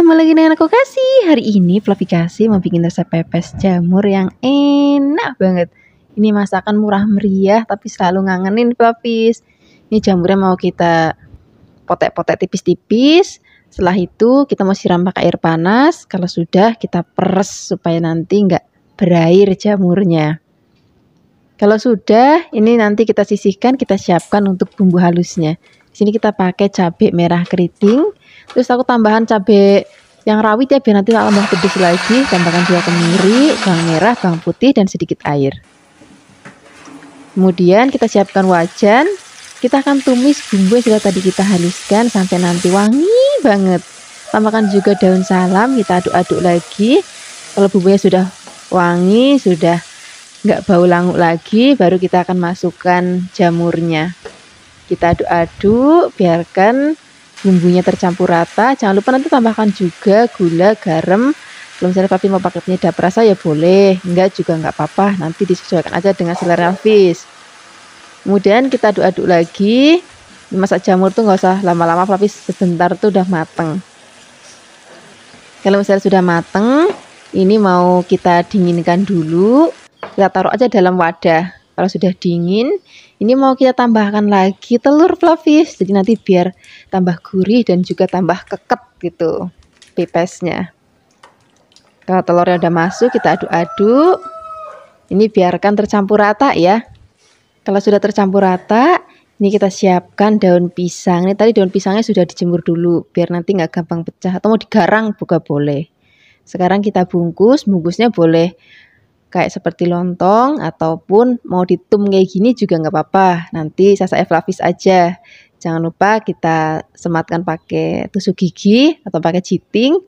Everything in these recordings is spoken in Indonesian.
ketemu lagi dengan aku Kasih. Hari ini Fluffy Kasih mau bikin resep pepes jamur yang enak banget. Ini masakan murah meriah tapi selalu ngangenin Fluffy. Ini jamurnya mau kita potek-potek tipis-tipis. Setelah itu kita mau siram pakai air panas. Kalau sudah kita peres supaya nanti nggak berair jamurnya. Kalau sudah, ini nanti kita sisihkan, kita siapkan untuk bumbu halusnya. Di sini kita pakai cabai merah keriting. Terus aku tambahan cabai yang rawit ya, biar nanti tambah pedes lagi. Tambahkan juga kemiri, bawang merah, bawang putih, dan sedikit air. Kemudian kita siapkan wajan. Kita akan tumis bumbu yang sudah tadi kita haluskan sampai nanti wangi banget. Tambahkan juga daun salam, kita aduk-aduk lagi. Kalau bumbunya sudah wangi, sudah nggak bau langu lagi, baru kita akan masukkan jamurnya. Kita aduk-aduk, biarkan bumbunya tercampur rata. Jangan lupa nanti tambahkan juga gula, garam. Kalau misalnya Fluffy mau pakai penyedap rasa ya boleh, enggak juga enggak apa-apa, nanti disesuaikan aja dengan selera Fluffy. Kemudian kita aduk-aduk lagi. Masak jamur tuh nggak usah lama-lama Fluffy, sebentar tuh udah mateng. Kalau misalnya sudah mateng, ini mau kita dinginkan dulu. Kita taruh aja dalam wadah. Kalau sudah dingin, ini mau kita tambahkan lagi telur Fluffy. Jadi nanti biar tambah gurih dan juga tambah keket gitu pepesnya. Kalau telurnya udah masuk, kita aduk-aduk. Ini biarkan tercampur rata ya. Kalau sudah tercampur rata, ini kita siapkan daun pisang. Ini tadi daun pisangnya sudah dijemur dulu, biar nanti nggak gampang pecah. Atau mau digarang juga boleh. Sekarang kita bungkus, bungkusnya boleh kayak seperti lontong ataupun mau ditum kayak gini juga nggak apa-apa. Nanti saya Fluffy aja. Jangan lupa kita sematkan pakai tusuk gigi atau pakai jiting.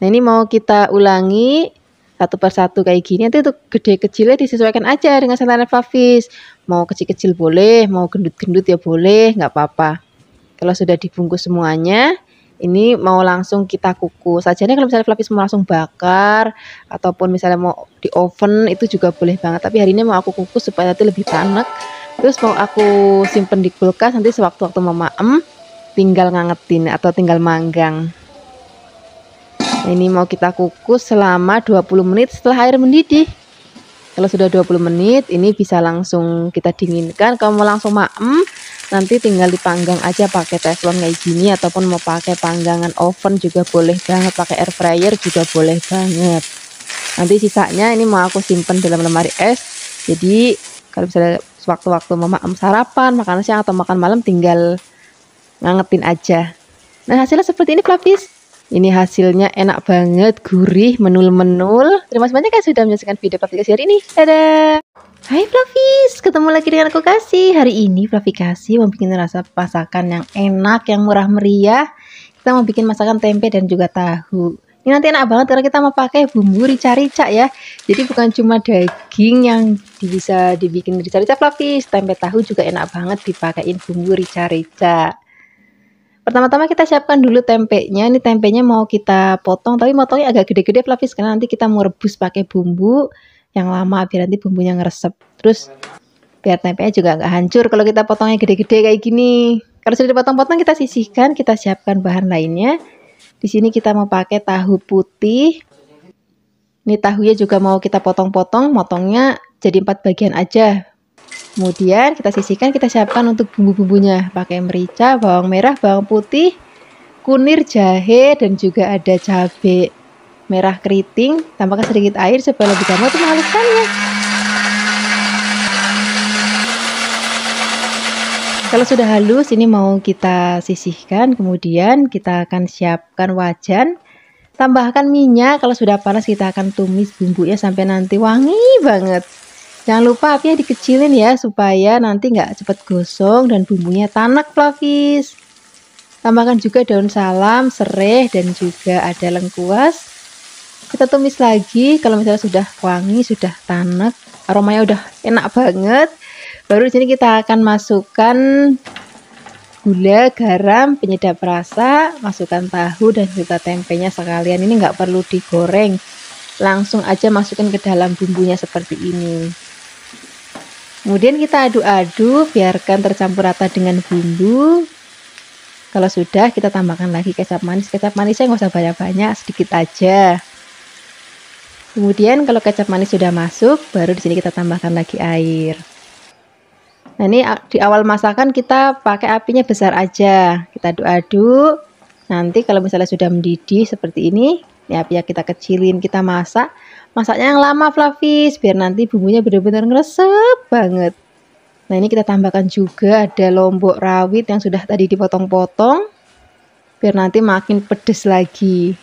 Nah ini mau kita ulangi satu persatu kayak gini. Nanti untuk gede kecilnya disesuaikan aja dengan selera Fluffy. Mau kecil-kecil boleh, mau gendut-gendut ya boleh, nggak apa-apa. Kalau sudah dibungkus semuanya, ini mau langsung kita kukus saja. Nih kalau misalnya Fluffy mau langsung bakar ataupun misalnya mau di oven itu juga boleh banget. Tapi hari ini mau aku kukus supaya nanti lebih tanek. Terus mau aku simpen di kulkas, nanti sewaktu-waktu mau maem tinggal ngangetin atau tinggal manggang. Nah, ini mau kita kukus selama 20 menit setelah air mendidih. Kalau sudah 20 menit ini bisa langsung kita dinginkan. Kalau mau langsung maem, nanti tinggal dipanggang aja pakai teflon kayak gini, ataupun mau pakai panggangan oven juga boleh banget, pakai air fryer juga boleh banget. Nanti sisanya ini mau aku simpen dalam lemari es. Jadi kalau misalnya sewaktu-waktu mau makan sarapan, makan siang atau makan malam tinggal ngangetin aja. Nah hasilnya seperti ini Fluffy. Ini hasilnya enak banget, gurih, menul-menul. Terima kasih banyak ya sudah menyaksikan video Fluffy Kasih hari ini. Dadah. Hai Fluffy, ketemu lagi dengan aku Kasih. Hari ini Fluffy Kasih mau bikin rasa masakan yang enak, yang murah meriah. Kita mau bikin masakan tempe dan juga tahu. Ini nanti enak banget karena kita mau pakai bumbu rica-rica ya. Jadi bukan cuma daging yang bisa dibikin rica-rica Fluffy. Tempe tahu juga enak banget dipakein bumbu rica-rica. Pertama-tama kita siapkan dulu tempenya. Ini tempenya mau kita potong, tapi potongnya agak gede-gede Fluffy, karena nanti kita mau rebus pakai bumbu yang lama biar nanti bumbunya ngeresep. Terus biar tempenya juga nggak hancur kalau kita potongnya gede-gede kayak gini. Kalau sudah dipotong-potong kita sisihkan, kita siapkan bahan lainnya. Di sini kita mau pakai tahu putih. Ini tahunya juga mau kita potong-potong, motongnya jadi 4 bagian aja. Kemudian kita sisihkan, kita siapkan untuk bumbu-bumbunya. Pakai merica, bawang merah, bawang putih, kunir, jahe, dan juga ada cabai merah keriting. Tambahkan sedikit air supaya lebih gampang untuk menghaluskannya. Kalau sudah halus, ini mau kita sisihkan. Kemudian kita akan siapkan wajan. Tambahkan minyak. Kalau sudah panas, kita akan tumis bumbunya sampai nanti wangi banget. Jangan lupa apinya dikecilin ya, supaya nanti nggak cepat gosong dan bumbunya tanek Fluffy. Tambahkan juga daun salam, serai, dan juga ada lengkuas. Kita tumis lagi. Kalau misalnya sudah wangi, sudah tanek, aromanya udah enak banget. Baru di sini kita akan masukkan gula, garam, penyedap rasa, masukkan tahu dan juga tempenya sekalian. Ini nggak perlu digoreng, langsung aja masukkan ke dalam bumbunya seperti ini. Kemudian kita aduk-aduk, biarkan tercampur rata dengan bumbu. Kalau sudah, kita tambahkan lagi kecap manis. Kecap manisnya nggak usah banyak-banyak, sedikit aja. Kemudian kalau kecap manis sudah masuk, baru di sini kita tambahkan lagi air. Nah, ini di awal masakan kita pakai apinya besar aja. Kita aduk-aduk. Nanti kalau misalnya sudah mendidih seperti ini apinya kita kecilin, kita masak. Masaknya yang lama Flavis, biar nanti bumbunya benar-benar ngeresep banget. Nah, ini kita tambahkan juga ada lombok rawit yang sudah tadi dipotong-potong, biar nanti makin pedes lagi.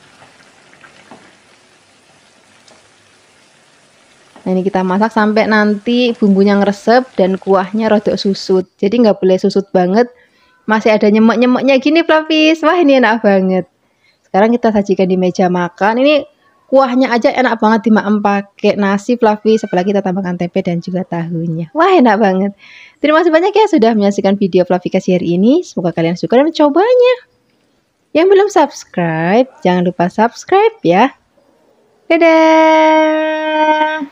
Nah, ini kita masak sampai nanti bumbunya ngeresep dan kuahnya rodok susut. Jadi nggak boleh susut banget, masih ada nyemek-nyemeknya gini Flavis. Wah, ini enak banget. Sekarang kita sajikan di meja makan. Ini kuahnya aja enak banget dimakan pakai nasi Flavis, apalagi kita tambahkan tempe dan juga tahunya. Wah, enak banget. Terima kasih banyak ya sudah menyaksikan video Flavikasi hari ini. Semoga kalian suka dan mencobanya. Yang belum subscribe, jangan lupa subscribe ya. Dadah.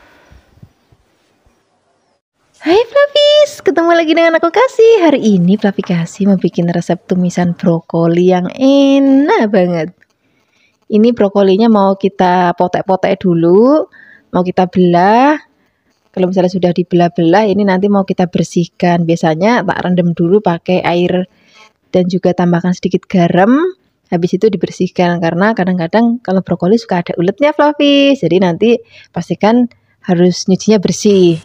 Hai Flavis, ketemu lagi dengan aku Kasih. Hari ini Flavikasi mau bikin resep tumisan brokoli yang enak banget. Ini brokolinya mau kita potek-potek dulu, mau kita belah. Kalau misalnya sudah dibelah-belah, ini nanti mau kita bersihkan. Biasanya tak rendam dulu pakai air dan juga tambahkan sedikit garam. Habis itu dibersihkan, karena kadang-kadang kalau brokoli suka ada uletnya Flavis. Jadi nanti pastikan harus nyucinya bersih.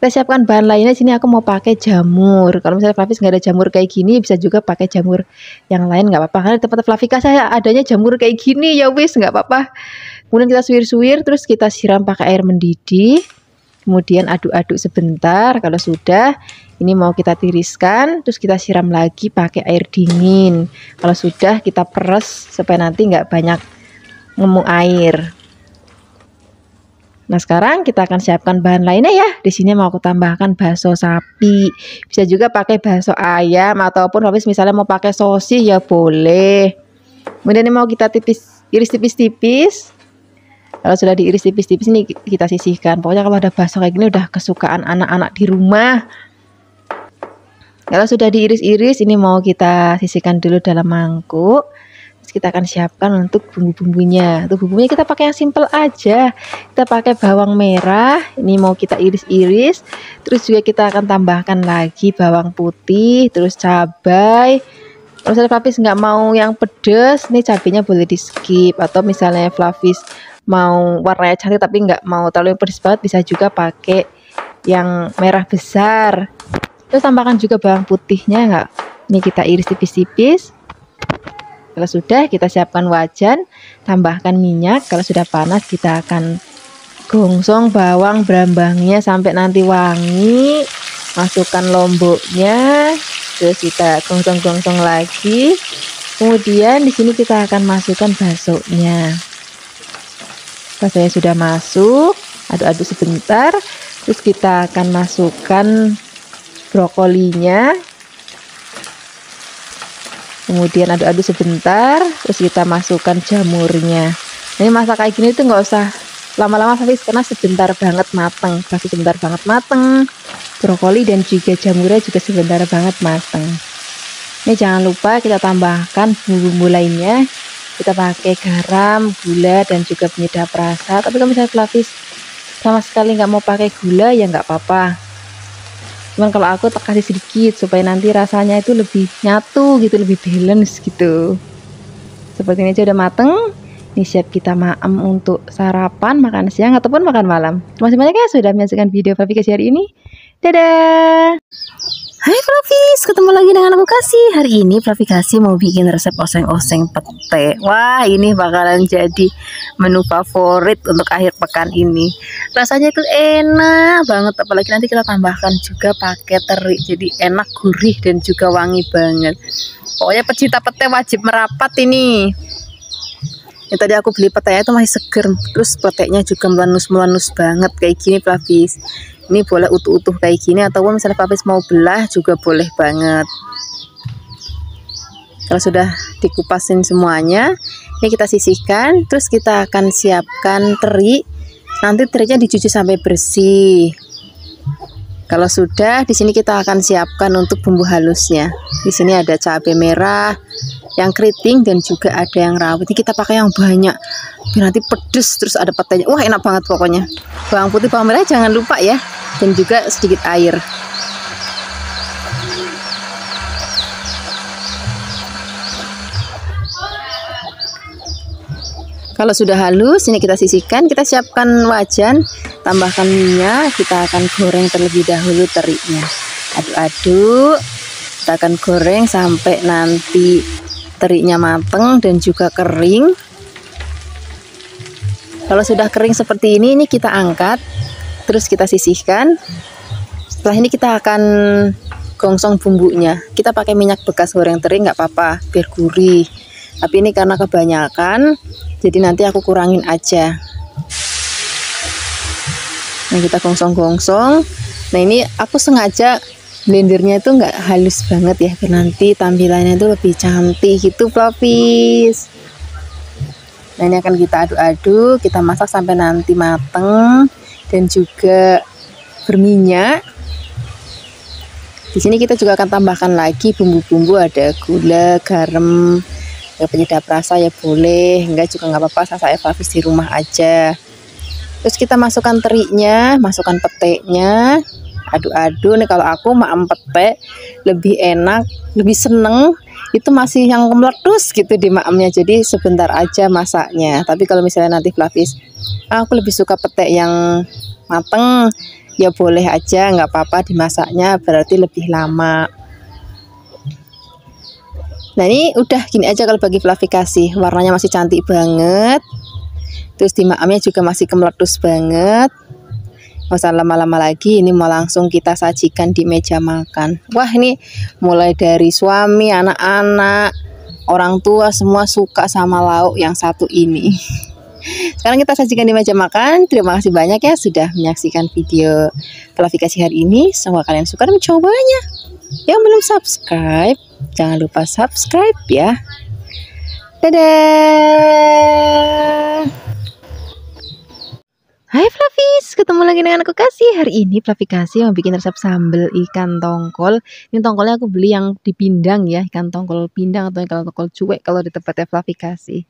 Kita siapkan bahan lainnya. Sini aku mau pakai jamur. Kalau misalnya Flavis nggak ada jamur kayak gini, bisa juga pakai jamur yang lain, nggak apa-apa. Karena di tempat Flavikasi saya adanya jamur kayak gini, ya wis nggak apa-apa. Kemudian kita suwir-suwir, terus kita siram pakai air mendidih. Kemudian aduk-aduk sebentar. Kalau sudah, ini mau kita tiriskan, terus kita siram lagi pakai air dingin. Kalau sudah, kita peres supaya nanti nggak banyak ngemu air. Nah, sekarang kita akan siapkan bahan lainnya ya. Di sini mau aku tambahkan bakso sapi. Bisa juga pakai bakso ayam, ataupun habis misalnya mau pakai sosis ya boleh. Kemudian ini mau kita iris tipis-tipis. Kalau sudah diiris tipis-tipis ini kita sisihkan. Pokoknya kalau ada bakso kayak gini udah kesukaan anak-anak di rumah. Kalau sudah diiris-iris, ini mau kita sisihkan dulu dalam mangkuk. Kita akan siapkan untuk bumbu-bumbunya. Untuk bumbunya kita pakai yang simple aja. Kita pakai bawang merah, ini mau kita iris-iris. Terus juga kita akan tambahkan lagi bawang putih, terus cabai. Kalau misalnya Flavis nggak mau yang pedas, nih cabainya boleh di skip. Atau misalnya Flavis mau warnanya cantik tapi nggak mau terlalu pedas banget, bisa juga pakai yang merah besar. Terus tambahkan juga bawang putihnya nggak. Ini kita iris tipis-tipis. Kalau sudah, kita siapkan wajan, tambahkan minyak. Kalau sudah panas, kita akan gongsong bawang brambangnya sampai nanti wangi. Masukkan lomboknya, terus kita gongsong-gongsong lagi. Kemudian di sini kita akan masukkan baksonya. Baksonya sudah masuk, aduk-aduk sebentar. Terus kita akan masukkan brokolinya. Kemudian aduk-aduk sebentar, terus kita masukkan jamurnya. Ini masak kayak gini tuh nggak usah lama-lama Flavis, karena sebentar banget mateng. Pasti sebentar banget mateng. Brokoli dan juga jamurnya juga sebentar banget mateng. Ini jangan lupa kita tambahkan bumbu-bumbu lainnya. Kita pakai garam, gula, dan juga penyedap rasa. Tapi kalau misalnya Flavis sama sekali nggak mau pakai gula, ya nggak apa-apa. Cuman kalau aku tak kasih sedikit supaya nanti rasanya itu lebih nyatu gitu, lebih balance gitu. Seperti ini aja udah mateng. Ini siap kita maem untuk sarapan, makan siang, ataupun makan malam. Terima kasih banyak ya sudah menyaksikan video Flavikasi hari ini. Dadah. Hai Flavis, ketemu lagi dengan aku Kasih. Hari ini Flavikasi mau bikin resep oseng-oseng pete. Wah, ini bakalan jadi menu favorit untuk akhir pekan ini. Rasanya itu enak banget, apalagi nanti kita tambahkan juga pakai teri. Jadi enak, gurih, dan juga wangi banget. Pokoknya pecinta pete wajib merapat ini. Yang tadi aku beli petenya itu masih seger, terus petenya juga melanus-melanus banget kayak gini Flavis. Ini boleh utuh-utuh kayak gini, ataupun misalnya Flavis mau belah juga boleh banget. Kalau sudah dikupasin semuanya, ini kita sisihkan. Terus kita akan siapkan teri. Nanti terinya dicuci sampai bersih. Kalau sudah, di sini kita akan siapkan untuk bumbu halusnya. Di sini ada cabai merah yang keriting dan juga ada yang rawit. Ini kita pakai yang banyak biar nanti pedes, terus ada petenya. Wah, enak banget pokoknya. Bawang putih, bawang merah jangan lupa ya, dan juga sedikit air. Kalau sudah halus, ini kita sisihkan, kita siapkan wajan, tambahkan minyak, kita akan goreng terlebih dahulu terinya. Aduk-aduk, kita akan goreng sampai nanti terinya mateng dan juga kering. Kalau sudah kering seperti ini kita angkat, terus kita sisihkan. Setelah ini kita akan gongsong bumbunya. Kita pakai minyak bekas goreng teri nggak apa-apa, biar gurih. Tapi ini karena kebanyakan, jadi nanti aku kurangin aja. Nah, kita gongsong-gongsong. Nah, ini aku sengaja blendernya itu nggak halus banget ya, biar nanti tampilannya itu lebih cantik gitu, Floppies. Nah, ini akan kita aduk-aduk, kita masak sampai nanti mateng dan juga berminyak. Di sini kita juga akan tambahkan lagi bumbu-bumbu, ada gula, garam, penyedap rasa ya boleh, enggak juga nggak apa-apa, saya Floppies di rumah aja. Terus kita masukkan terinya, masukkan petenya, aduk-aduk. Nih kalau aku maem pete lebih enak, lebih seneng itu masih yang meletus gitu di maemnya, jadi sebentar aja masaknya. Tapi kalau misalnya nanti Floppies, aku lebih suka pete yang mateng, ya boleh aja, nggak apa-apa dimasaknya, berarti lebih lama. Nah, ini udah gini aja kalau bagi Fluffy kasih, warnanya masih cantik banget, terus di maemnya juga masih kemeletus banget. Nggak usah lama-lama lagi, ini mau langsung kita sajikan di meja makan. Wah, ini mulai dari suami, anak-anak, orang tua semua suka sama lauk yang satu ini. Sekarang kita sajikan di meja makan. Terima kasih banyak ya sudah menyaksikan video Fluffy kasih hari ini. Semoga kalian suka dan mencobanya. Yang belum subscribe, jangan lupa subscribe ya. Dadah. Hai Floppies, ketemu lagi dengan aku Kasih. Hari ini Fluffy Kasih mau bikin resep sambal ikan tongkol. Ini tongkolnya aku beli yang dipindang ya, ikan tongkol pindang atau ikan tongkol cuek kalau di tempatnya Fluffy Kasih.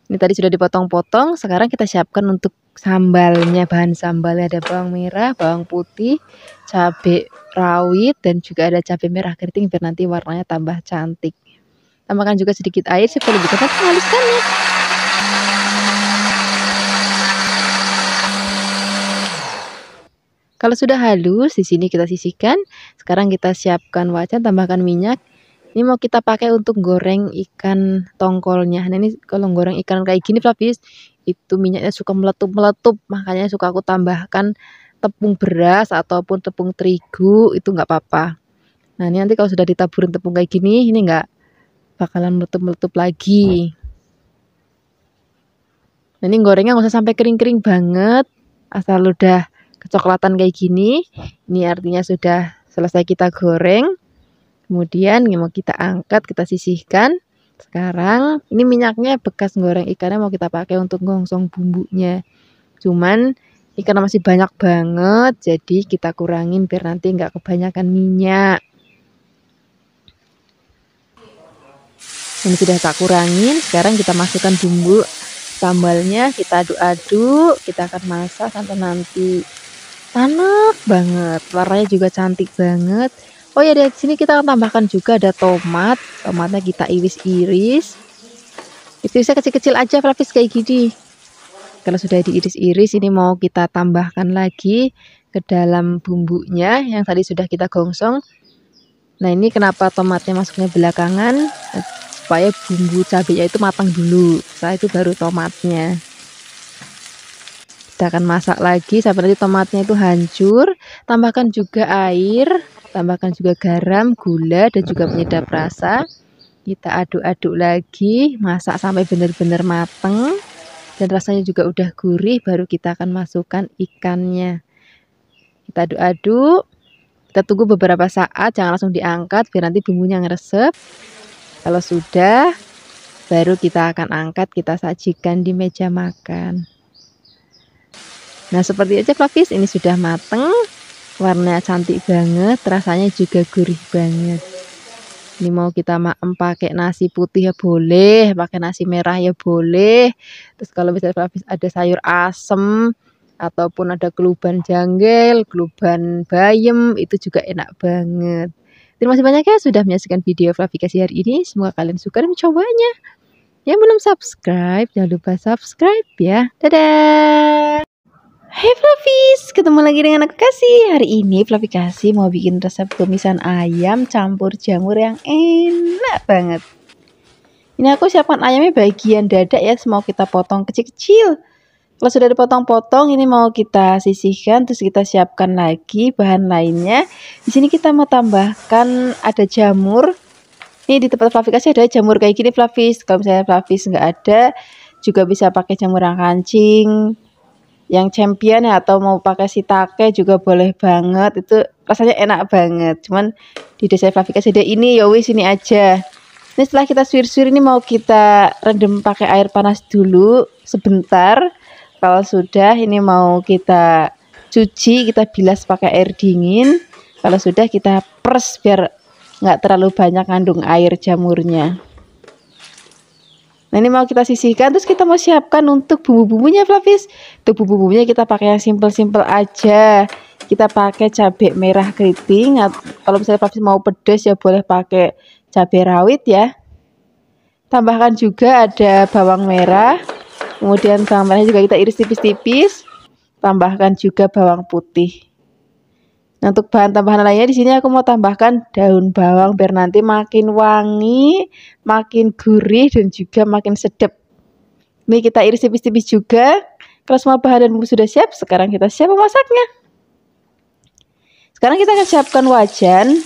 Ini tadi sudah dipotong-potong, sekarang kita siapkan untuk sambalnya. Bahan sambalnya ada bawang merah, bawang putih, cabai rawit, dan juga ada cabai merah keriting biar nanti warnanya tambah cantik. Tambahkan juga sedikit air supaya lebih cepat menghaluskannya. Kalau sudah halus, di sini kita sisihkan. Sekarang kita siapkan wajan, tambahkan minyak. Ini mau kita pakai untuk goreng ikan tongkolnya. Nah, ini kalau goreng ikan kayak gini Floppies, itu minyaknya suka meletup-meletup, makanya suka aku tambahkan tepung beras ataupun tepung terigu, itu nggak apa-apa. Nah, ini nanti kalau sudah ditaburin tepung kayak gini, ini nggak bakalan meletup-meletup lagi. Nah, ini gorengnya nggak usah sampai kering-kering banget, asal udah kecoklatan kayak gini, ini artinya sudah selesai kita goreng. Kemudian yang mau kita angkat, kita sisihkan. Sekarang ini minyaknya bekas goreng ikannya mau kita pakai untuk gongsong bumbunya. Cuman ikan masih banyak banget, jadi kita kurangin biar nanti nggak kebanyakan minyak. Ini sudah tak kurangin. Sekarang kita masukkan bumbu sambalnya, kita aduk-aduk, kita akan masak sampai nanti panas banget, warnanya juga cantik banget. Oh ya, di sini kita akan tambahkan juga ada tomat. Tomatnya kita iris-iris. Irisnya kecil-kecil aja Floppies kayak gini. Kalau sudah diiris-iris, ini mau kita tambahkan lagi ke dalam bumbunya yang tadi sudah kita gongsong. Nah, ini kenapa tomatnya masuknya belakangan? Supaya bumbu cabenya itu matang dulu. Setelah itu baru tomatnya. Kita akan masak lagi sampai nanti tomatnya itu hancur. Tambahkan juga air, tambahkan juga garam, gula, dan juga penyedap rasa. Kita aduk-aduk lagi, masak sampai benar-benar mateng dan rasanya juga udah gurih, baru kita akan masukkan ikannya. Kita aduk-aduk, kita tunggu beberapa saat, jangan langsung diangkat biar nanti bumbunya ngeresep. Kalau sudah, baru kita akan angkat, kita sajikan di meja makan. Nah, seperti aja Floppies, ini sudah mateng. Warnanya cantik banget, rasanya juga gurih banget. Ini mau kita maem pakai nasi putih ya boleh, pakai nasi merah ya boleh. Terus kalau misalnya ada sayur asem ataupun ada keluban janggel, keluban bayem, itu juga enak banget. Terima kasih banyak ya sudah menyaksikan video Flavikasi hari ini. Semoga kalian suka dan mencobanya. Yang belum subscribe, jangan lupa subscribe ya. Dadah! Hai Flavis, ketemu lagi dengan aku Kasih. Hari ini Flavikasi mau bikin resep tumisan ayam campur jamur yang enak banget. Ini aku siapkan ayamnya bagian dada ya, mau kita potong kecil-kecil. Kalau sudah dipotong-potong, ini mau kita sisihkan, terus kita siapkan lagi bahan lainnya. Di sini kita mau tambahkan ada jamur. Ini di tempat Flavikasi ada jamur kayak gini Flavis. Kalau misalnya Flavis nggak ada, juga bisa pakai jamur yang kancing, yang champion ya, atau mau pakai shiitake juga boleh banget, itu rasanya enak banget. Cuman di desa Flavikasi ada ini, ya wis ini aja. Ini setelah kita suwir-suwir, ini mau kita rendam pakai air panas dulu sebentar. Kalau sudah, ini mau kita cuci, kita bilas pakai air dingin. Kalau sudah, kita pres biar nggak terlalu banyak kandung air jamurnya. Nah ini mau kita sisihkan, terus kita mau siapkan untuk bumbu-bumbunya Flavis. Untuk bumbu-bumbunya kita pakai yang simple-simple aja. Kita pakai cabai merah keriting. Kalau misalnya Flavis mau pedas ya boleh pakai cabai rawit ya. Tambahkan juga ada bawang merah. Kemudian bawang merahnya juga kita iris tipis-tipis. Tambahkan juga bawang putih. Nah, untuk bahan tambahan lainnya di sini aku mau tambahkan daun bawang biar nanti makin wangi, makin gurih dan juga makin sedap. Ini kita iris tipis-tipis juga. Kalau semua bahan dan bumbu sudah siap, sekarang kita siap memasaknya. Sekarang kita akan siapkan wajan,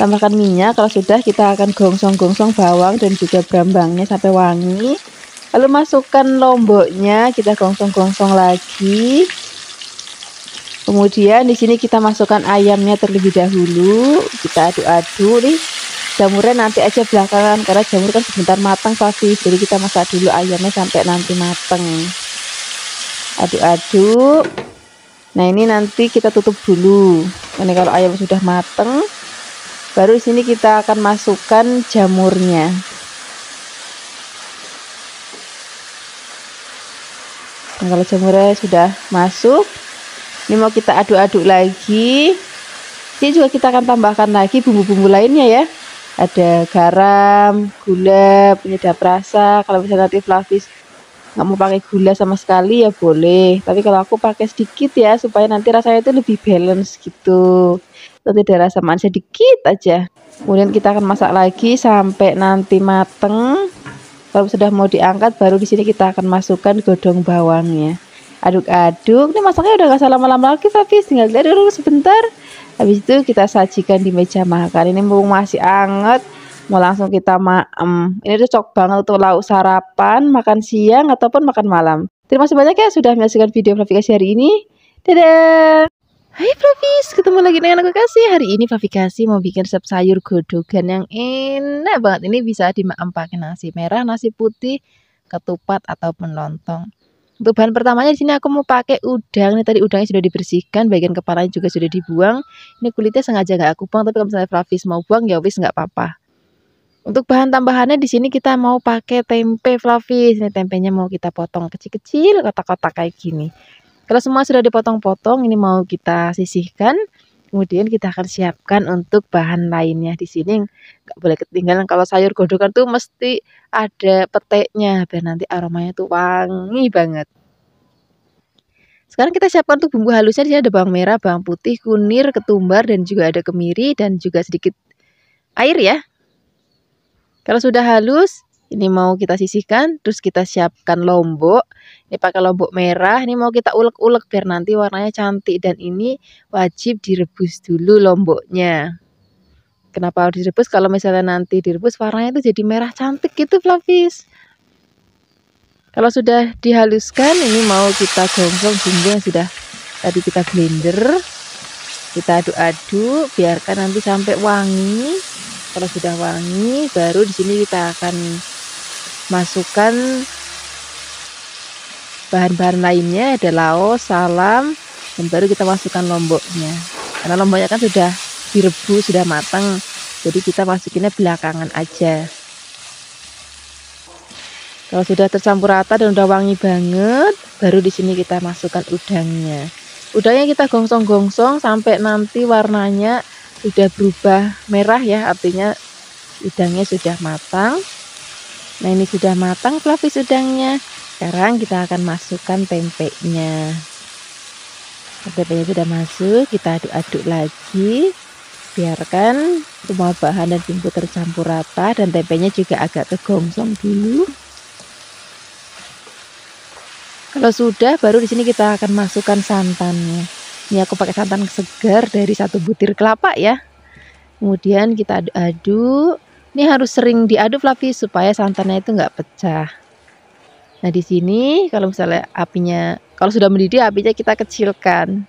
tambahkan minyak. Kalau sudah, kita akan gongsong-gongsong bawang dan juga brambangnya sampai wangi. Lalu masukkan lomboknya, kita gongsong-gongsong lagi. Kemudian di sini kita masukkan ayamnya terlebih dahulu, kita aduk-aduk nih. Jamurnya nanti aja belakangan karena jamur kan sebentar matang Flavis. Jadi kita masak dulu ayamnya sampai nanti matang. Aduk-aduk. Nah ini nanti kita tutup dulu. Ini kalau ayam sudah matang, baru di sini kita akan masukkan jamurnya. Nah, kalau jamurnya sudah masuk, ini mau kita aduk-aduk lagi. Ini juga kita akan tambahkan lagi bumbu-bumbu lainnya ya. Ada garam, gula, penyedap rasa. Kalau misalnya nanti Flavis nggak mau pakai gula sama sekali ya boleh. Tapi kalau aku pakai sedikit ya supaya nanti rasanya itu lebih balance gitu. Nanti ada rasa manis sedikit aja. Kemudian kita akan masak lagi sampai nanti mateng. Kalau sudah mau diangkat, baru di sini kita akan masukkan godong bawangnya. Aduk-aduk. Ini masaknya udah gak usah lama-lama lagi Flavis, tinggal lihat dulu sebentar. Habis itu kita sajikan di meja makan. Ini mumpung masih anget, mau langsung kita maem. Ini cocok banget untuk lauk sarapan, makan siang ataupun makan malam. Terima kasih banyak ya sudah menyaksikan video Flavikasi hari ini. Dadah. Hai Flavis, ketemu lagi dengan aku Kasih. Hari ini Flavikasi mau bikin resep sayur godogan yang enak banget. Ini bisa dimaem pakai nasi merah, nasi putih, ketupat ataupun lontong. Untuk bahan pertamanya di sini aku mau pakai udang. Ini tadi udangnya sudah dibersihkan, bagian kepalanya juga sudah dibuang. Ini kulitnya sengaja nggak aku buang, tapi kalau misalnya Flavis mau buang ya wis nggak apa-apa. Untuk bahan tambahannya di sini kita mau pakai tempe Flavis. Ini tempenya mau kita potong kecil-kecil, kotak-kotak kayak gini. Kalau semua sudah dipotong-potong, ini mau kita sisihkan. Kemudian kita akan siapkan untuk bahan lainnya. Di sini nggak boleh ketinggalan, kalau sayur godogan tuh mesti ada peteknya biar nanti aromanya tuh wangi banget. Sekarang kita siapkan untuk bumbu halusnya. Di sini ada bawang merah, bawang putih, kunir, ketumbar dan juga ada kemiri dan juga sedikit air ya. Kalau sudah halus, ini mau kita sisihkan, terus kita siapkan lombok. Ini pakai lombok merah, ini mau kita ulek-ulek biar nanti warnanya cantik. Dan ini wajib direbus dulu lomboknya. Kenapa harus direbus? Kalau misalnya nanti direbus warnanya itu jadi merah cantik gitu Flavis. Kalau sudah dihaluskan, ini mau kita gongsong bumbu yang sudah tadi kita blender. Kita aduk-aduk, biarkan nanti sampai wangi. Kalau sudah wangi, baru di sini kita akan masukkan bahan-bahan lainnya, ada laos, salam, dan baru kita masukkan lomboknya. Karena lomboknya kan sudah direbus, sudah matang. Jadi kita masukinnya belakangan aja. Kalau sudah tercampur rata dan udah wangi banget, baru di sini kita masukkan udangnya. Udangnya kita gongsong-gongsong sampai nanti warnanya sudah berubah merah ya, artinya udangnya sudah matang. Nah, ini sudah matang pelapis udangnya. Sekarang kita akan masukkan tempenya. Tempenya sudah masuk, kita aduk-aduk lagi. Biarkan semua bahan dan bumbu tercampur rata dan tempenya juga agak kegongsong dulu. Kalau sudah, baru di sini kita akan masukkan santannya. Ini aku pakai santan segar dari 1 butir kelapa ya. Kemudian kita aduk-aduk. Ini harus sering diaduk pelapis supaya santannya itu nggak pecah. Nah, di sini kalau misalnya apinya, kalau sudah mendidih apinya kita kecilkan.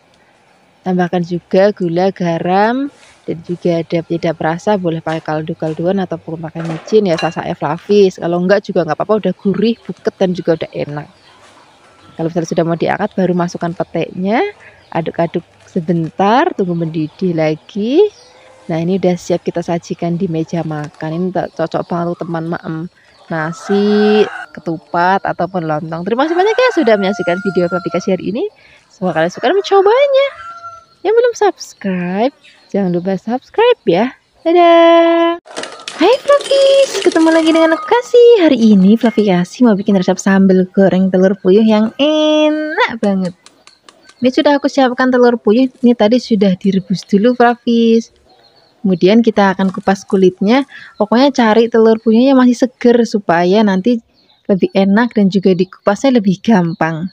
Tambahkan juga gula, garam, dan juga ada penyedap rasa. Boleh pakai kaldu-kalduan ataupun pakai micin ya, sasa pelapis. Kalau enggak juga nggak apa-apa, udah gurih, buket dan juga udah enak. Kalau misalnya sudah mau diangkat, baru masukkan petenya, aduk-aduk sebentar, tunggu mendidih lagi. Nah, ini udah siap kita sajikan di meja makan. Ini cocok banget untuk teman maem nasi, ketupat, ataupun lontong. Terima kasih banyak ya sudah menyaksikan video aplikasi hari ini. Semoga kalian suka dan mencobanya. Yang belum subscribe, jangan lupa subscribe ya. Dadah! Hai Fluffies, ketemu lagi dengan aku Kasih. Hari ini Fluffy Kasih mau bikin resep sambal goreng telur puyuh yang enak banget. Ini sudah aku siapkan telur puyuh, ini tadi sudah direbus dulu Fluffies. Kemudian kita akan kupas kulitnya. Pokoknya cari telur puyuhnya yang masih seger supaya nanti lebih enak dan juga dikupasnya lebih gampang.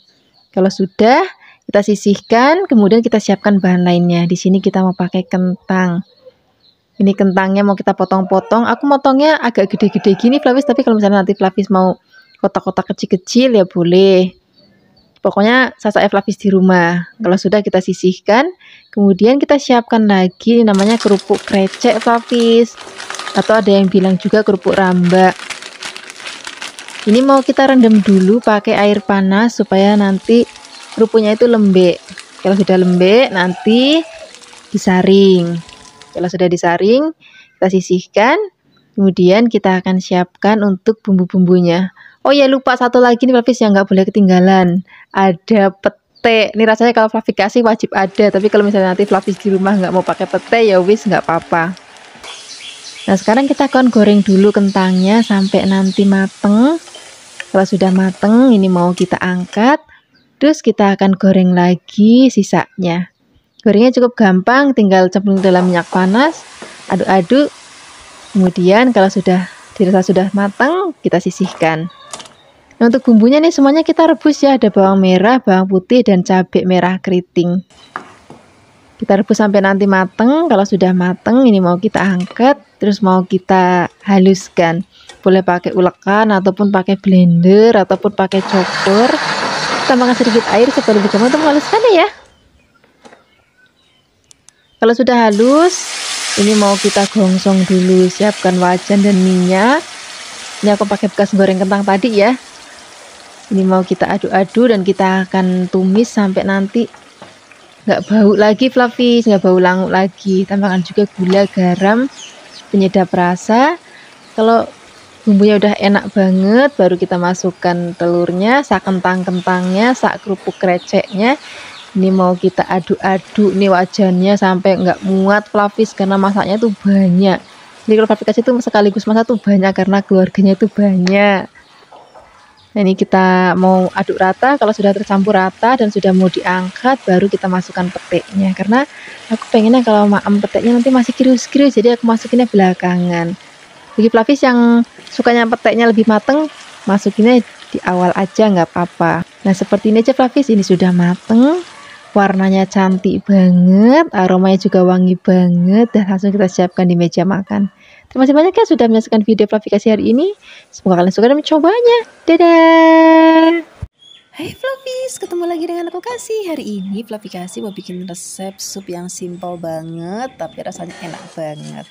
Kalau sudah, kita sisihkan, kemudian kita siapkan bahan lainnya. Di sini kita mau pakai kentang. Ini kentangnya mau kita potong-potong. Aku motongnya agak gede-gede gini Fluffies, tapi kalau misalnya nanti Fluffies mau kotak-kotak kecil-kecil ya boleh. Pokoknya sasa Fluffies di rumah. Kalau sudah kita sisihkan, kemudian kita siapkan lagi namanya kerupuk krecek Fluffies. Atau ada yang bilang juga kerupuk ramba. Ini mau kita rendam dulu pakai air panas supaya nanti kerupuknya itu lembek. Kalau sudah lembek nanti disaring. Kalau sudah disaring, kita sisihkan. Kemudian kita akan siapkan untuk bumbu-bumbunya. Oh ya, lupa satu lagi nih Fluffies yang nggak boleh ketinggalan. Ada pete. Ini rasanya kalau Fluffy kasih wajib ada. Tapi kalau misalnya nanti Fluffies di rumah nggak mau pakai pete, ya wis nggak apa-apa. Nah, sekarang kita akan goreng dulu kentangnya sampai nanti mateng. Kalau sudah mateng, ini mau kita angkat. Terus kita akan goreng lagi sisanya. Gorengnya cukup gampang, tinggal cemplung dalam minyak panas, aduk-aduk. Kemudian kalau sudah dirasa sudah matang, kita sisihkan. Nah, untuk bumbunya nih semuanya kita rebus ya, ada bawang merah, bawang putih, dan cabai merah keriting. Kita rebus sampai nanti matang. Kalau sudah matang, ini mau kita angkat, terus mau kita haluskan. Boleh pakai ulekan, ataupun pakai blender, ataupun pakai chopper. Tambahkan sedikit air supaya lebih gampang untuk menghaluskannya ya. Kalau sudah halus, ini mau kita gongsong dulu. Siapkan wajan dan minyak. Ini aku pakai bekas goreng kentang tadi ya. Ini mau kita aduk-aduk dan kita akan tumis sampai nanti nggak bau lagi Fluffies, nggak bau langu lagi. Tambahkan juga gula, garam, penyedap rasa. Kalau bumbunya udah enak banget, baru kita masukkan telurnya, sak kentang-kentangnya, sak kerupuk kreceknya. Ini mau kita aduk-aduk nih wajannya sampai nggak muat Fluffies karena masaknya tuh banyak. Jadi kalau Fluffy kasih tuh sekaligus masak tuh banyak karena keluarganya tuh banyak. Nah, ini kita mau aduk rata. Kalau sudah tercampur rata dan sudah mau diangkat, baru kita masukkan peteknya. Karena aku pengennya kalau maem peteknya nanti masih krius-krius, jadi aku masukinnya belakangan. Bagi Fluffies yang sukanya peteknya lebih mateng, masukinnya di awal aja nggak apa-apa. Nah, seperti ini aja Fluffies, ini sudah mateng. Warnanya cantik banget, aromanya juga wangi banget, dan langsung kita siapkan di meja makan. Terima kasih banyak ya sudah menyaksikan video Fluffy Kasih hari ini. Semoga kalian suka dan mencobanya. Dadah! Hai Fluffies, ketemu lagi dengan aku Kasih. Hari ini Fluffy Kasih mau bikin resep sup yang simple banget, tapi rasanya enak banget.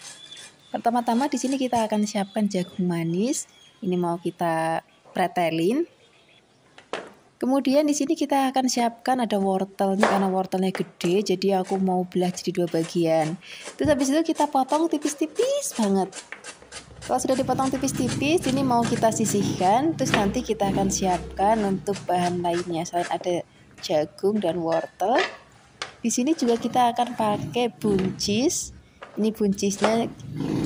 Pertama-tama di sini kita akan siapkan jagung manis. Ini mau kita pretelin. Kemudian di sini kita akan siapkan ada wortel nih, karena wortelnya gede jadi aku mau belah jadi 2 bagian. Terus habis itu kita potong tipis-tipis banget. Kalau sudah dipotong tipis-tipis, ini mau kita sisihkan. Terus nanti kita akan siapkan untuk bahan lainnya. Selain ada jagung dan wortel, di sini juga kita akan pakai buncis. Ini buncisnya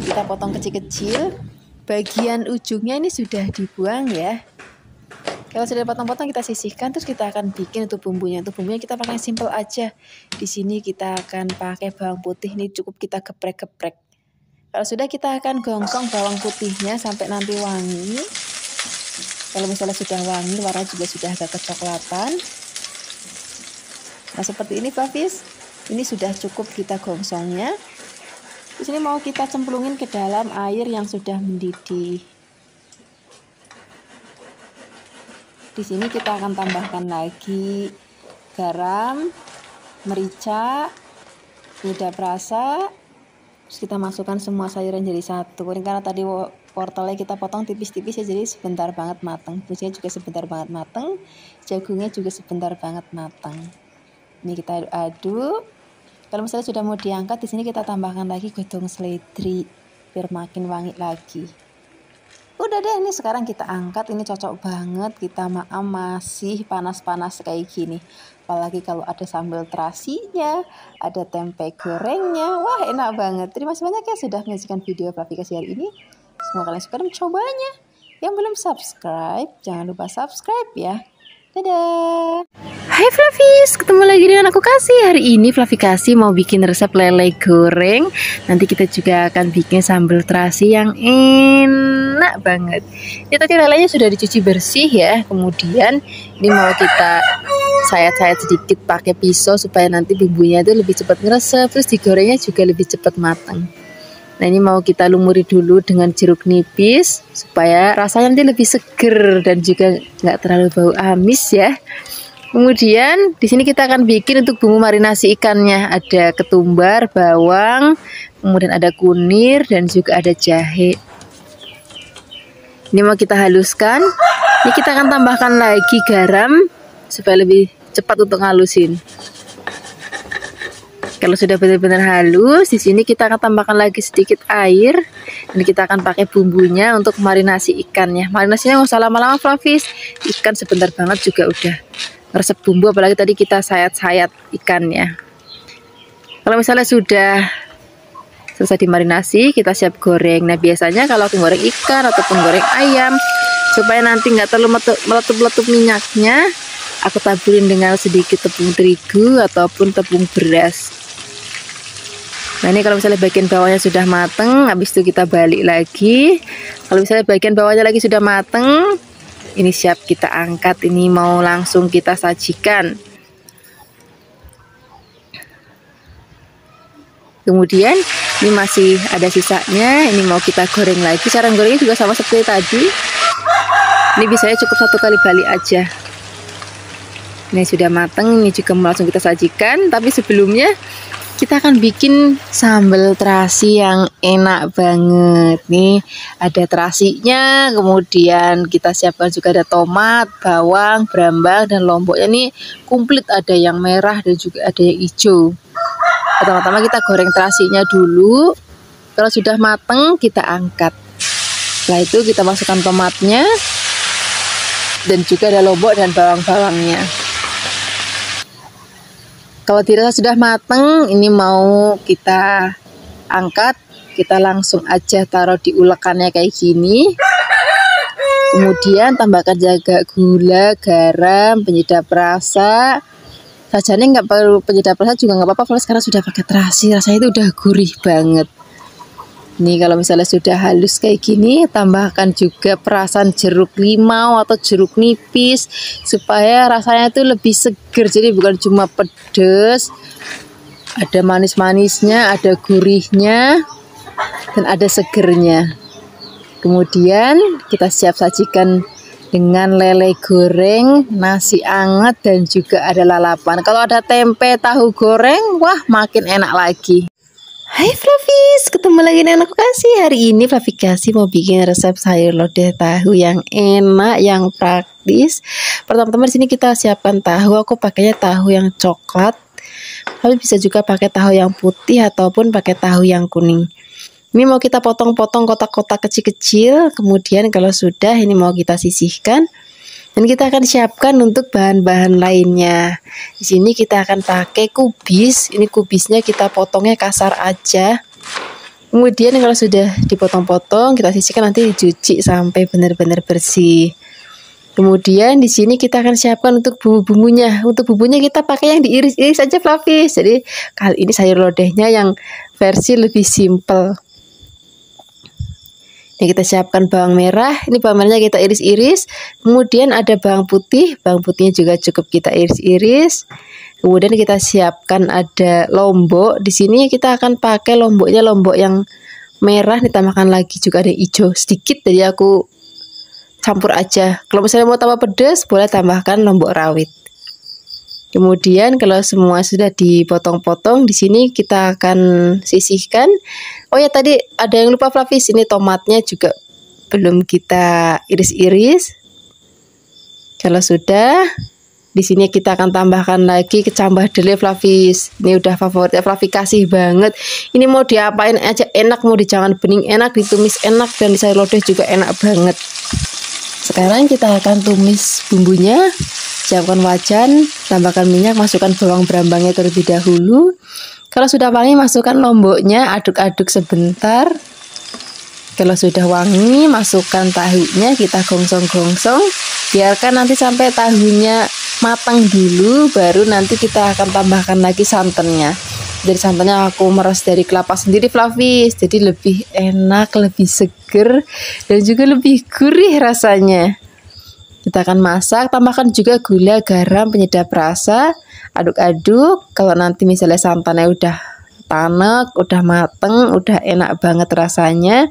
kita potong kecil-kecil. Bagian ujungnya ini sudah dibuang ya. Kalau sudah potong-potong kita sisihkan, terus kita akan bikin untuk bumbunya. Untuk bumbunya kita pakai simple aja. Di sini kita akan pakai bawang putih, ini cukup kita geprek-geprek. Kalau sudah kita akan gongsong bawang putihnya sampai nanti wangi. Kalau misalnya sudah wangi, warna juga sudah agak kecoklatan. Nah seperti ini Flavis, ini sudah cukup kita gongsongnya. Di sini mau kita cemplungin ke dalam air yang sudah mendidih. Di sini kita akan tambahkan lagi garam, merica, penyedap rasa. Terus kita masukkan semua sayuran jadi satu. Ini karena tadi wortelnya kita potong tipis-tipis ya, jadi sebentar banget matang. Busnya juga sebentar banget matang. Jagungnya juga sebentar banget matang. Ini kita aduk. Kalau misalnya sudah mau diangkat, di sini kita tambahkan lagi godong seledri biar makin wangi lagi. Udah deh, ini sekarang kita angkat. Ini cocok banget, kita maam masih panas-panas kayak gini. Apalagi kalau ada sambal terasinya, ada tempe gorengnya. Wah enak banget. Terima kasih banyak ya sudah menyaksikan video klarifikasi hari ini. Semoga kalian suka mencobanya. Yang belum subscribe, jangan lupa subscribe ya. Dadah. Hai Flavis, ketemu lagi dengan aku Kasih. Hari ini Flavikasi mau bikin resep lele goreng. Nanti kita juga akan bikin sambal terasi yang enak banget. Ini tadi lelenya sudah dicuci bersih ya. Kemudian ini mau kita sayat-sayat sedikit pakai pisau supaya nanti bumbunya itu lebih cepat ngeresep. Terus digorengnya juga lebih cepat matang. Nah ini mau kita lumuri dulu dengan jeruk nipis supaya rasanya nanti lebih seger dan juga nggak terlalu bau amis ya. Kemudian di sini kita akan bikin untuk bumbu marinasi ikannya. Ada ketumbar, bawang, kemudian ada kunir dan juga ada jahe. Ini mau kita haluskan. Ini kita akan tambahkan lagi garam supaya lebih cepat untuk ngalusin. Kalau sudah benar-benar halus, di sini kita akan tambahkan lagi sedikit air. Dan kita akan pakai bumbunya untuk marinasi ikannya. Marinasinya nggak usah lama-lama Flavis. Ikan sebentar banget juga udah resep bumbu, apalagi tadi kita sayat-sayat ikannya. Kalau misalnya sudah selesai dimarinasi, kita siap goreng. Nah biasanya kalau aku goreng ikan ataupun goreng ayam, supaya nanti nggak terlalu meletup-letup minyaknya, aku taburin dengan sedikit tepung terigu ataupun tepung beras. Nah ini kalau misalnya bagian bawahnya sudah mateng, habis itu kita balik lagi. Kalau misalnya bagian bawahnya lagi sudah mateng, ini siap kita angkat. Ini mau langsung kita sajikan. Kemudian ini masih ada sisanya, ini mau kita goreng lagi. Cara gorengnya juga sama seperti tadi. Ini biasanya cukup 1 kali balik aja. Ini sudah mateng, ini juga mau langsung kita sajikan. Tapi sebelumnya kita akan bikin sambal terasi yang enak banget. Nih ada terasinya, kemudian kita siapkan juga ada tomat, bawang, brambang, dan lomboknya ini komplit. Ada yang merah dan juga ada yang hijau. Pertama-tama kita goreng terasinya dulu. Kalau sudah mateng kita angkat. Setelah itu kita masukkan tomatnya dan juga ada lombok dan bawang-bawangnya. Kalau dirasa sudah mateng, ini mau kita angkat, kita langsung aja taruh di ulekannya kayak gini. Kemudian tambahkan juga gula, garam, penyedap rasa. Sajane nggak perlu penyedap rasa juga nggak apa-apa, karena sudah pakai terasi, rasanya itu udah gurih banget. Nih kalau misalnya sudah halus kayak gini, tambahkan juga perasan jeruk limau atau jeruk nipis supaya rasanya itu lebih seger. Jadi bukan cuma pedas, ada manis-manisnya, ada gurihnya, dan ada segernya. Kemudian kita siap sajikan dengan lele goreng, nasi anget, dan juga ada lalapan. Kalau ada tempe tahu goreng, wah makin enak lagi. Hai Flavis, ketemu lagi dengan aku Kasih. Hari ini Flavi Kasih mau bikin resep sayur lodeh tahu yang enak, yang praktis. Pertama-tama di sini kita siapkan tahu. Aku pakainya tahu yang coklat. Tapi bisa juga pakai tahu yang putih ataupun pakai tahu yang kuning. Ini mau kita potong-potong kotak-kotak kecil-kecil. Kemudian kalau sudah ini mau kita sisihkan. Dan kita akan siapkan untuk bahan-bahan lainnya. Di sini kita akan pakai kubis. Ini kubisnya kita potongnya kasar aja. Kemudian kalau sudah dipotong-potong, kita sisihkan, nanti dicuci sampai benar-benar bersih. Kemudian di sini kita akan siapkan untuk bumbu-bumbunya. Untuk bumbunya kita pakai yang diiris-iris saja Flavis. Jadi kali ini sayur lodehnya yang versi lebih simple. Ini kita siapkan bawang merah. Ini bawang merahnya kita iris-iris. Kemudian ada bawang putih. Bawang putihnya juga cukup kita iris-iris. Kemudian kita siapkan ada lombok. Di sini kita akan pakai lomboknya lombok yang merah. Ditambahkan lagi juga ada hijau sedikit. Jadi aku campur aja. Kalau misalnya mau tambah pedas, boleh tambahkan lombok rawit. Kemudian kalau semua sudah dipotong-potong, di sini kita akan sisihkan. Oh ya, tadi ada yang lupa Flavis, ini tomatnya juga belum kita iris-iris. Kalau sudah, di sini kita akan tambahkan lagi kecambah dele Flavis. Ini udah favorit Flavi Kasih banget. Ini mau diapain aja enak, mau dijangan bening enak, ditumis enak, dan di sayur lodeh juga enak banget. Sekarang kita akan tumis bumbunya. Siapkan wajan, tambahkan minyak, masukkan bawang berambangnya terlebih dahulu. Kalau sudah wangi, masukkan lomboknya, aduk-aduk sebentar. Kalau sudah wangi, masukkan tahunya, kita gongsong-gongsong. Biarkan nanti sampai tahunya matang dulu, baru nanti kita akan tambahkan lagi santannya. Jadi santannya aku meres dari kelapa sendiri Flavis, jadi lebih enak, lebih seger, dan juga lebih gurih rasanya. Kita akan masak, tambahkan juga gula, garam, penyedap rasa, aduk-aduk. Kalau nanti misalnya santannya udah tanek, udah mateng, udah enak banget rasanya,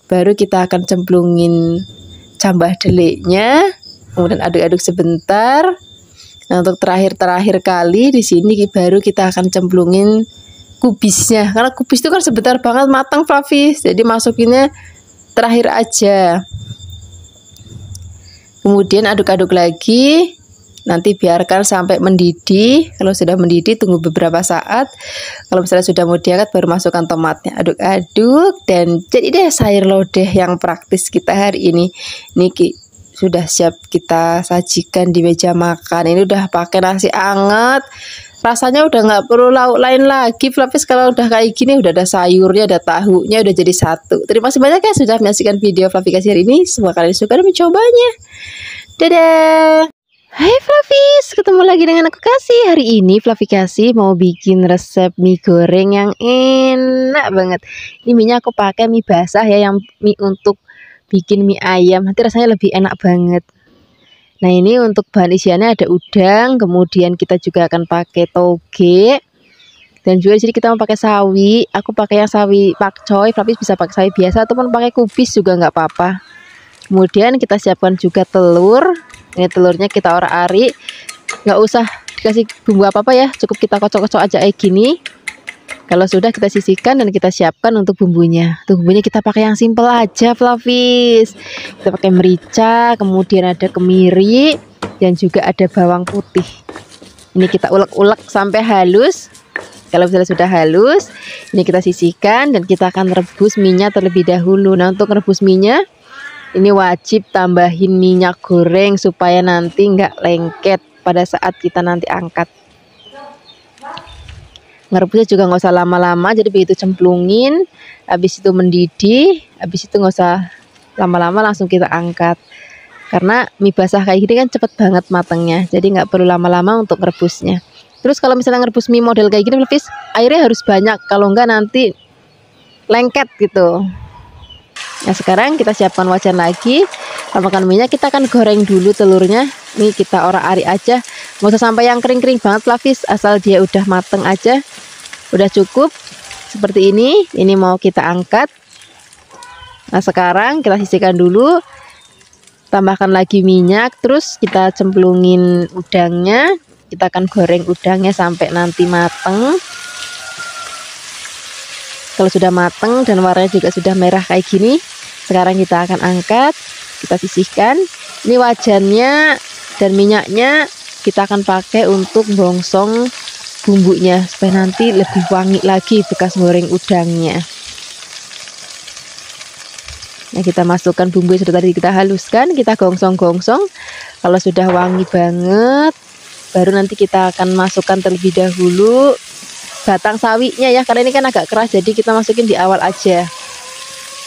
baru kita akan cemplungin cambah deliknya, kemudian aduk-aduk sebentar. Nah, untuk terakhir kali di sini baru kita akan cemplungin kubisnya, karena kubis itu kan sebentar banget matang Flavis, jadi masukinnya terakhir aja. Kemudian aduk-aduk lagi, nanti biarkan sampai mendidih. Kalau sudah mendidih, tunggu beberapa saat. Kalau misalnya sudah mau diangkat, baru masukkan tomatnya, aduk-aduk, dan jadi deh sayur lodeh yang praktis kita hari ini. Ini sudah siap kita sajikan di meja makan. Ini udah pakai nasi anget, rasanya udah nggak perlu lauk lain lagi Flavis. Kalau udah kayak gini, udah ada sayurnya, ada tahunya, udah jadi satu. Terima kasih banyak ya sudah menyaksikan video Flavi Kasih hari ini. Semoga kalian suka dan mencobanya. Dadah. Hai Flavis, ketemu lagi dengan aku Kasih. Hari ini Flavi Kasih mau bikin resep mie goreng yang enak banget. Ini minyak aku pakai mie basah ya, yang mie untuk bikin mie ayam. Nanti rasanya lebih enak banget. Nah, ini untuk bahan isiannya ada udang, kemudian kita juga akan pakai toge, dan juga di sini kita mau pakai sawi. Aku pakai yang sawi pakcoy, Flavis bisa pakai sawi biasa ataupun pakai kubis juga nggak apa-apa. Kemudian kita siapkan juga telur. Ini telurnya kita orak-arik, nggak usah dikasih bumbu apa-apa ya, cukup kita kocok-kocok aja kayak gini. Kalau sudah, kita sisihkan dan kita siapkan untuk bumbunya. Untuk bumbunya kita pakai yang simple aja Flavis. Kita pakai merica, kemudian ada kemiri, dan juga ada bawang putih. Ini kita ulek-ulek sampai halus. Kalau misalnya sudah halus, ini kita sisihkan dan kita akan rebus minyak terlebih dahulu. Nah, untuk rebus minyak, ini wajib tambahin minyak goreng supaya nanti nggak lengket pada saat kita nanti angkat. Ngerebusnya juga nggak usah lama-lama, jadi begitu cemplungin, habis itu mendidih, habis itu nggak usah lama-lama, langsung kita angkat. Karena mie basah kayak gini kan cepet banget matangnya, jadi nggak perlu lama-lama untuk merebusnya. Terus kalau misalnya ngerebus mie model kayak gini Flavis, airnya harus banyak, kalau enggak nanti lengket gitu. Nah, sekarang kita siapkan wajan lagi, tambahkan minyak, kita akan goreng dulu telurnya. Ini kita orak-arik aja, nggak usah sampai yang kering-kering banget Flavis, asal dia udah mateng aja. Udah cukup seperti ini. Ini mau kita angkat. Nah, sekarang kita sisihkan dulu, tambahkan lagi minyak, terus kita cemplungin udangnya. Kita akan goreng udangnya sampai nanti mateng. Kalau sudah mateng dan warnanya juga sudah merah kayak gini, sekarang kita akan angkat, kita sisihkan. Ini wajannya dan minyaknya kita akan pakai untuk bongsong bumbunya supaya nanti lebih wangi lagi bekas goreng udangnya. Nah, kita masukkan bumbu yang sudah tadi kita haluskan, kita gongsong-gongsong. Kalau sudah wangi banget, baru nanti kita akan masukkan terlebih dahulu batang sawinya ya, karena ini kan agak keras, jadi kita masukin di awal aja.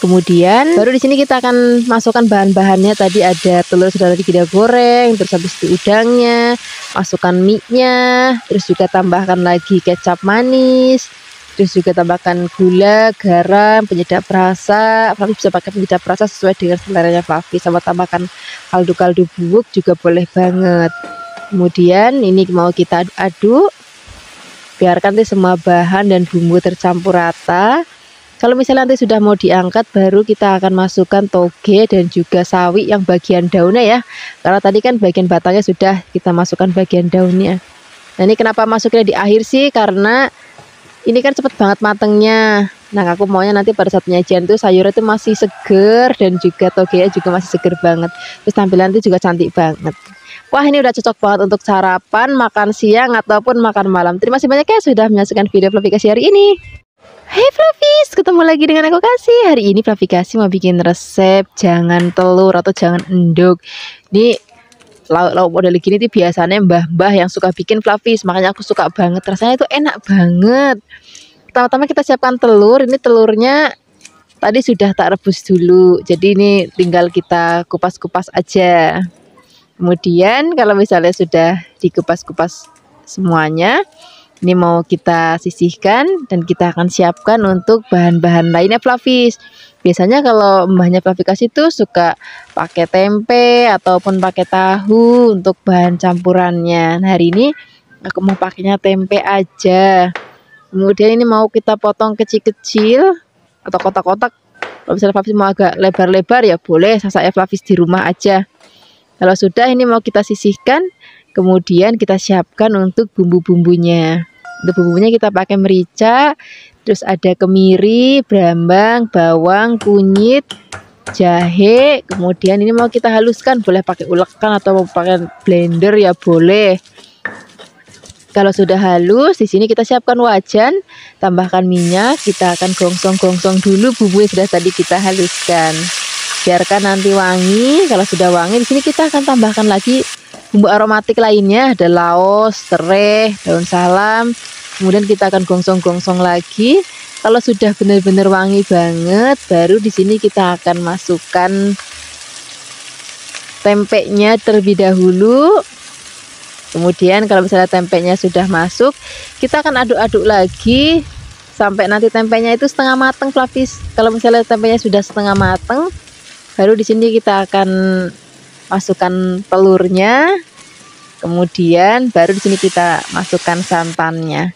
Kemudian baru di sini kita akan masukkan bahan-bahannya. Tadi ada telur sudah tadi kita goreng, terus habis itu udangnya, masukkan mie-nya, terus juga tambahkan lagi kecap manis, terus juga tambahkan gula, garam, penyedap rasa. Fluffy bisa pakai penyedap rasa sesuai dengan seleranya Fluffy, sama tambahkan kaldu-kaldu bubuk juga boleh banget. Kemudian ini mau kita aduk-aduk, biarkan nanti semua bahan dan bumbu tercampur rata. Kalau misalnya nanti sudah mau diangkat, baru kita akan masukkan toge dan juga sawi yang bagian daunnya ya, karena tadi kan bagian batangnya sudah kita masukkan bagian daunnya. Nah, ini kenapa masuknya di akhir sih, karena ini kan cepet banget matengnya. Nah, aku maunya nanti pada saat penyajian tuh sayurnya itu masih seger dan juga togenya juga masih seger banget. Terus tampilan itu juga cantik banget. Wah, ini udah cocok banget untuk sarapan, makan siang, ataupun makan malam. Terima kasih banyak ya sudah menyaksikan video Fluffy Kasih hari ini. Hey Fluffies, ketemu lagi dengan aku Kasih. Hari ini Fluffy Kasih mau bikin resep jangan telur atau jangan endog. Ini lauk model gini tuh biasanya mbah-mbah yang suka bikin Fluffies, makanya aku suka banget. Rasanya itu enak banget. Pertama-tama kita siapkan telur. Ini telurnya tadi sudah tak rebus dulu, jadi ini tinggal kita kupas-kupas aja. Kemudian kalau misalnya sudah dikupas-kupas semuanya, ini mau kita sisihkan dan kita akan siapkan untuk bahan-bahan lainnya Fluffies. Biasanya kalau mbahnya Fluffy Kasih tuh suka pakai tempe ataupun pakai tahu untuk bahan campurannya. Nah, hari ini aku mau pakainya tempe aja. Kemudian ini mau kita potong kecil-kecil atau kotak-kotak. Kalau misalnya Fluffies mau agak lebar-lebar ya boleh, sasaknya Fluffies di rumah aja. Kalau sudah, ini mau kita sisihkan. Kemudian kita siapkan untuk bumbu-bumbunya. Untuk bumbunya kita pakai merica, terus ada kemiri, brambang, bawang, kunyit, jahe. Kemudian ini mau kita haluskan, boleh pakai ulekan atau mau pakai blender ya boleh. Kalau sudah halus, di sini kita siapkan wajan, tambahkan minyak, kita akan gongsong-gongsong dulu bumbu yang sudah tadi kita haluskan. Biarkan nanti wangi. Kalau sudah wangi, di sini kita akan tambahkan lagi bumbu aromatik lainnya, ada laos, serai, daun salam. Kemudian kita akan gongsong-gongsong lagi. Kalau sudah benar-benar wangi banget, baru di sini kita akan masukkan tempenya terlebih dahulu. Kemudian kalau misalnya tempenya sudah masuk, kita akan aduk-aduk lagi sampai nanti tempenya itu setengah mateng Fluffies. Kalau misalnya tempenya sudah setengah mateng, baru di sini kita akan masukkan telurnya. Kemudian baru di sini kita masukkan santannya.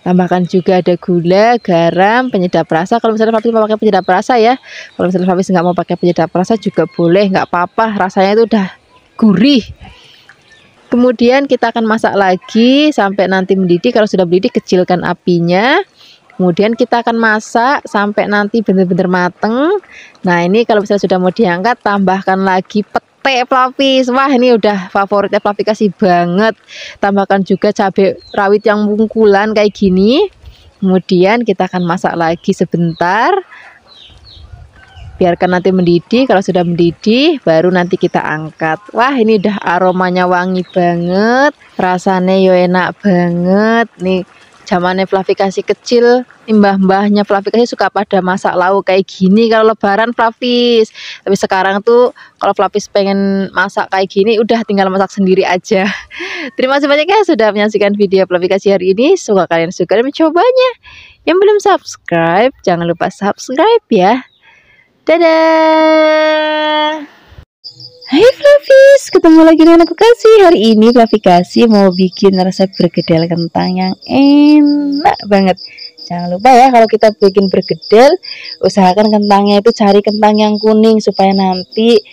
Tambahkan juga ada gula, garam, penyedap rasa. Kalau misalnya Fluffies mau pakai penyedap rasa ya. Kalau misalnya Fluffies nggak mau pakai penyedap rasa juga boleh, nggak apa-apa. Rasanya itu udah gurih. Kemudian kita akan masak lagi sampai nanti mendidih. Kalau sudah mendidih, kecilkan apinya. Kemudian kita akan masak sampai nanti benar-benar mateng. Nah, ini kalau misalnya sudah mau diangkat, tambahkan lagi pete Fluffies. Wah, ini udah favoritnya Fluffy Kasih banget. Tambahkan juga cabai rawit yang bungkulan kayak gini. Kemudian kita akan masak lagi sebentar. Biarkan nanti mendidih. Kalau sudah mendidih, baru nanti kita angkat. Wah, ini udah aromanya wangi banget. Rasanya yo enak banget. Nih, zamannya Fluffy Kasih kecil, mbah-mbahnya Fluffy Kasih suka pada masak lauk kayak gini kalau lebaran Fluffies. Tapi sekarang tuh kalau Fluffies pengen masak kayak gini, udah tinggal masak sendiri aja. Terima kasih banyak ya sudah menyaksikan video Fluffy Kasih hari ini. Semoga kalian suka dan mencobanya. Yang belum subscribe, jangan lupa subscribe ya. Dadah. Hai Fluffies, ketemu lagi dengan aku Kasih. Hari ini Fluffy Kasih mau bikin resep bergedel kentang yang enak banget. Jangan lupa ya, kalau kita bikin bergedel, usahakan kentangnya itu cari kentang yang kuning supaya nanti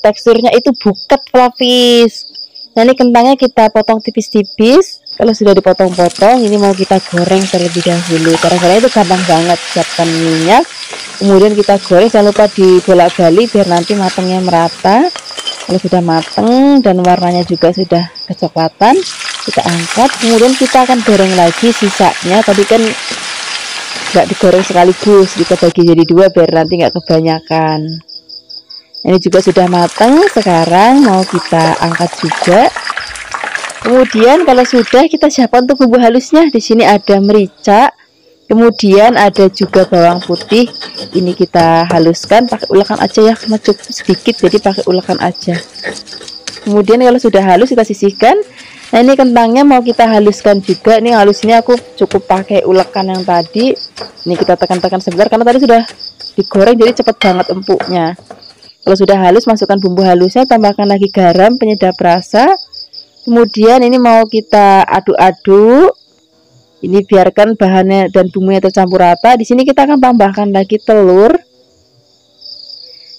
teksturnya itu buket Fluffies. Nah, ini kentangnya kita potong tipis-tipis. Kalau sudah dipotong-potong, ini mau kita goreng terlebih dahulu. Cara-caranya itu gampang banget. Siapkan minyak, kemudian kita goreng, jangan lupa dibolak-balik biar nanti matangnya merata. Kalau sudah matang dan warnanya juga sudah kecoklatan, kita angkat, kemudian kita akan goreng lagi sisanya. Tadi kan nggak digoreng sekaligus, kita bagi jadi dua biar nanti nggak kebanyakan. Ini juga sudah matang. Sekarang mau kita angkat juga. Kemudian kalau sudah, kita siapkan untuk bumbu halusnya. Di sini ada merica, kemudian ada juga bawang putih. Ini kita haluskan pakai ulekan aja ya, karena cukup sedikit jadi pakai ulekan aja. Kemudian kalau sudah halus kita sisihkan. Nah, ini kentangnya mau kita haluskan juga. Ini halusnya aku cukup pakai ulekan yang tadi. Ini kita tekan-tekan sebentar karena tadi sudah digoreng jadi cepet banget empuknya. Kalau sudah halus, masukkan bumbu halusnya, tambahkan lagi garam, penyedap rasa. Kemudian ini mau kita aduk-aduk. Ini biarkan bahannya dan bumbunya tercampur rata. Di sini kita akan tambahkan lagi telur.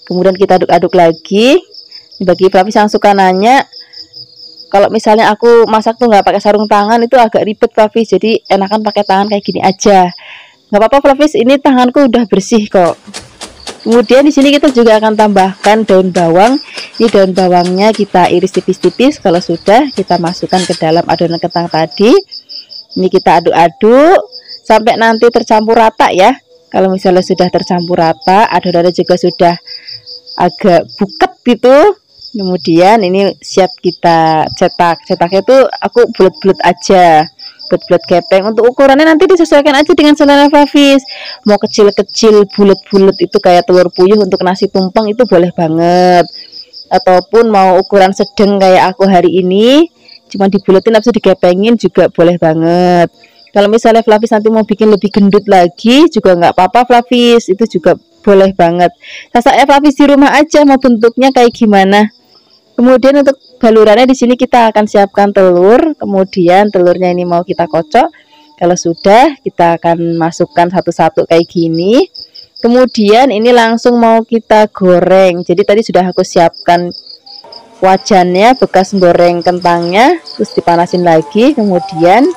Kemudian kita aduk-aduk lagi. Bagi Flavis yang suka nanya, kalau misalnya aku masak tuh nggak pakai sarung tangan, itu agak ribet Flavis. Jadi enakan pakai tangan kayak gini aja. Nggak apa-apa Flavis, ini tanganku udah bersih kok. Kemudian di sini kita juga akan tambahkan daun bawang. Ini daun bawangnya kita iris tipis-tipis. Kalau sudah, kita masukkan ke dalam adonan kentang tadi. Ini kita aduk-aduk sampai nanti tercampur rata ya. Kalau misalnya sudah tercampur rata, adonannya juga sudah agak buket gitu. Kemudian ini siap kita cetak. Cetaknya itu aku bulat-bulat aja, bulat-bulat gepeng. Untuk ukurannya nanti disesuaikan aja dengan selera Flavis. Mau kecil-kecil bulat-bulat itu kayak telur puyuh untuk nasi tumpeng itu boleh banget. Ataupun mau ukuran sedang kayak aku hari ini, cuma dibulatin habis digepengin juga boleh banget. Kalau misalnya Flavis nanti mau bikin lebih gendut lagi juga nggak apa-apa Flavis, itu juga boleh banget. Rasanya Flavis di rumah aja mau bentuknya kayak gimana. Kemudian untuk balurannya di sini kita akan siapkan telur. Kemudian telurnya ini mau kita kocok. Kalau sudah, kita akan masukkan satu-satu kayak gini. Kemudian ini langsung mau kita goreng. Jadi tadi sudah aku siapkan wajannya bekas goreng kentangnya, terus dipanasin lagi. Kemudian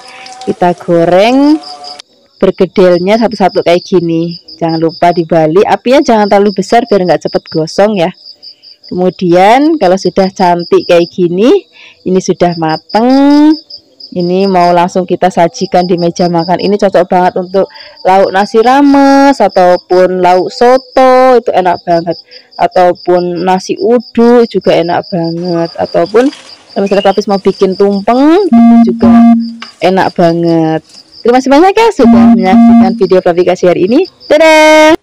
kita goreng bergedelnya satu-satu kayak gini. Jangan lupa dibalik. Apinya jangan terlalu besar biar nggak cepet gosong ya. Kemudian kalau sudah cantik kayak gini, ini sudah mateng. Ini mau langsung kita sajikan di meja makan. Ini cocok banget untuk lauk nasi rames ataupun lauk soto, itu enak banget. Ataupun nasi uduk juga enak banget. Ataupun kalau misalnya Flavis mau bikin tumpeng, itu juga enak banget. Terima kasih banyak ya sudah menyaksikan video Flavis hari ini. Dadah!